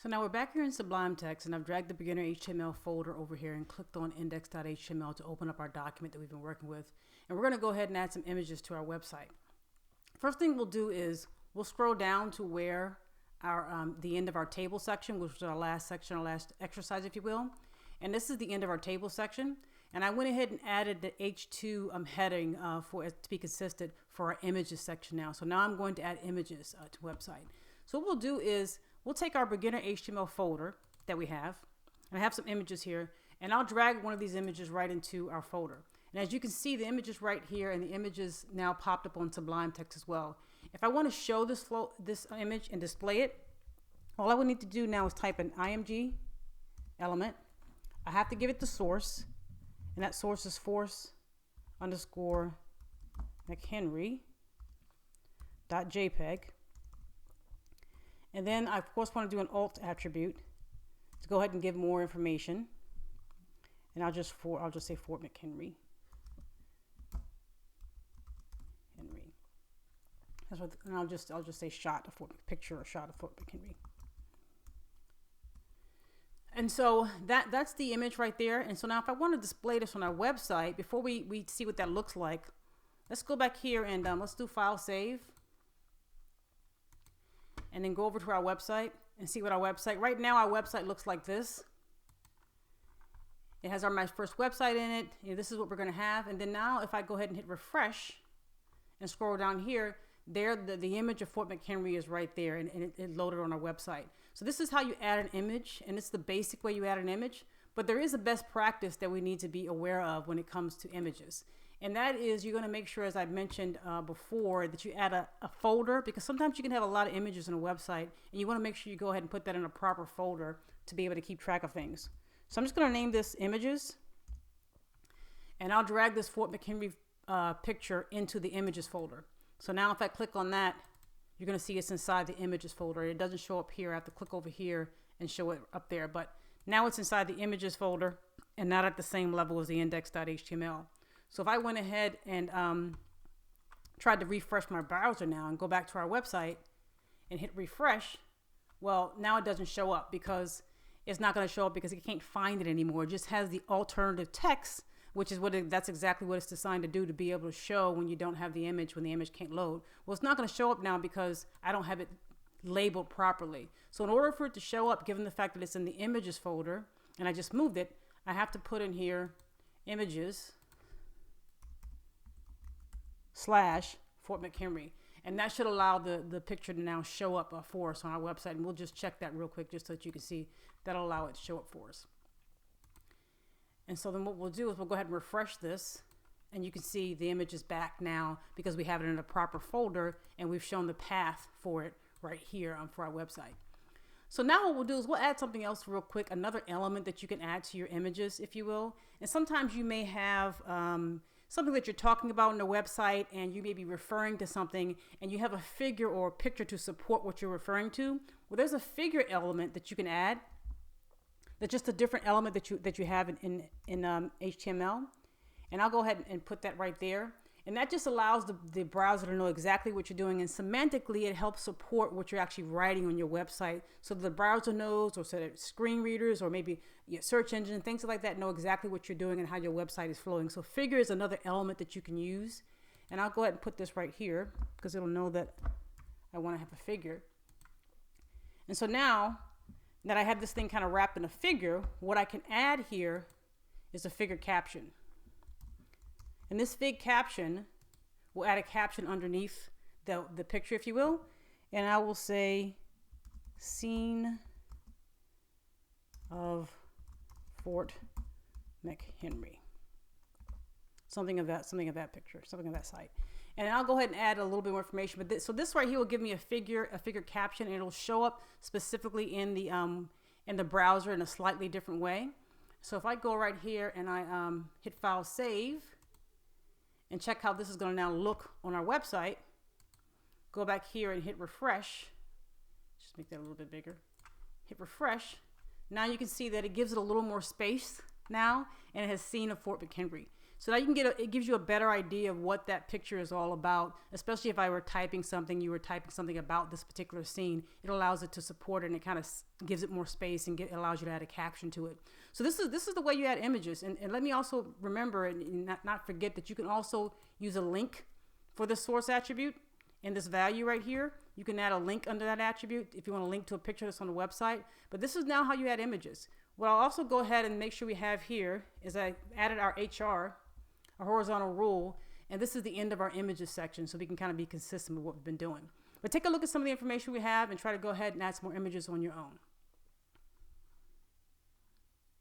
So now we're back here in Sublime Text, and I've dragged the beginner HTML folder over here and clicked on index.html to open up our document that we've been working with. And we're going to go ahead and add some images to our website. First thing we'll do is we'll scroll down to where our the end of our table section, which was our last section, our last exercise, if you will. And this is the end of our table section. And I went ahead and added the H2 heading for it to be consistent for our images section now. So now I'm going to add images to website. So what we'll do is we'll take our beginner HTML folder that we have, and I have some images here, and I'll drag one of these images right into our folder. And as you can see, the image is right here, and the image is now popped up on Sublime Text as well. If I want to show this image and display it, all I would need to do now is type an img element. I have to give it the source, and that source is force_McHenry.jpg. And then I of course want to do an alt attribute to go ahead and give more information. And I'll just say Fort McHenry. That's what, and I'll just say shot of Fort picture or shot of Fort McHenry. And so that's the image right there. And so now if I want to display this on our website, before we see what that looks like, let's go back here and let's do file save. And then go over to our website and see what our website, right now our website looks like this. It has my first website in it. This is what we're going to have. And then now if I go ahead and hit refresh and scroll down here, there the image of Fort McHenry is right there, and it loaded on our website. So this is how you add an image, and it's the basic way you add an image. But there is a best practice that we need to be aware of when it comes to images. And that is you're going to make sure, as I mentioned before, that you add a folder, because sometimes you can have a lot of images on a website, and you want to make sure you go ahead and put that in a proper folder to be able to keep track of things. So I'm just going to name this images, and I'll drag this Fort McHenry picture into the images folder. So now if I click on that, you're going to see it's inside the images folder. It doesn't show up here. I have to click over here and show it up there. But now it's inside the images folder and not at the same level as the index.html. So if I went ahead and tried to refresh my browser now and go back to our website and hit refresh, well, now it doesn't show up because it's not going to show up because it can't find it anymore. It just has the alternative text, which is that's exactly what it's designed to do, to be able to show when you don't have the image, when the image can't load. Well, it's not going to show up now because I don't have it labeled properly. So in order for it to show up, given the fact that it's in the images folder and I just moved it, I have to put in here images / Fort McHenry, and that should allow the picture to now show up for us on our website. And we'll just check that real quick just so that you can see that'll allow it to show up for us. And so then what we'll do is we'll go ahead and refresh this, and you can see the image is back now because we have it in a proper folder and we've shown the path for it right here for our website. So now what we'll do is we'll add something else real quick, another element that you can add to your images, if you will. And sometimes you may have something that you're talking about on the website, and you may be referring to something and you have a figure or a picture to support what you're referring to. Well, there's a figure element that you can add. That's just a different element that you have in HTML. And I'll go ahead and put that right there. And that just allows the browser to know exactly what you're doing. And semantically, it helps support what you're actually writing on your website, so that the browser knows, or so that screen readers or maybe your search engine, things like that, know exactly what you're doing and how your website is flowing. So figure is another element that you can use. And I'll go ahead and put this right here because it'll know that I want to have a figure. And so now that I have this thing kind of wrapped in a figure, what I can add here is a figure caption. And this fig caption will add a caption underneath the picture, if you will. And I will say, scene of Fort McHenry. Something of that picture, something of that site. And I'll go ahead and add a little bit more information. But so this right here will give me a figure caption, and it'll show up specifically in the browser in a slightly different way. So if I go right here and I hit file save and check how this is going to now look on our website, go back here and hit refresh. Just make that a little bit bigger. Hit refresh. Now you can see that it gives it a little more space now, and it has seen a Fort McHenry. So now you can it gives you a better idea of what that picture is all about, especially if I were typing something, you were typing something about this particular scene. It allows it to support it, and it kind of gives it more space and allows you to add a caption to it. So this is the way you add images. And let me also remember and not forget that you can also use a link for the source attribute in this value right here. You can add a link under that attribute if you want to link to a picture that's on the website. But this is now how you add images. What I'll also go ahead and make sure we have here is I added our HR, our horizontal rule, and this is the end of our images section, so we can kind of be consistent with what we've been doing. But take a look at some of the information we have and try to go ahead and add some more images on your own.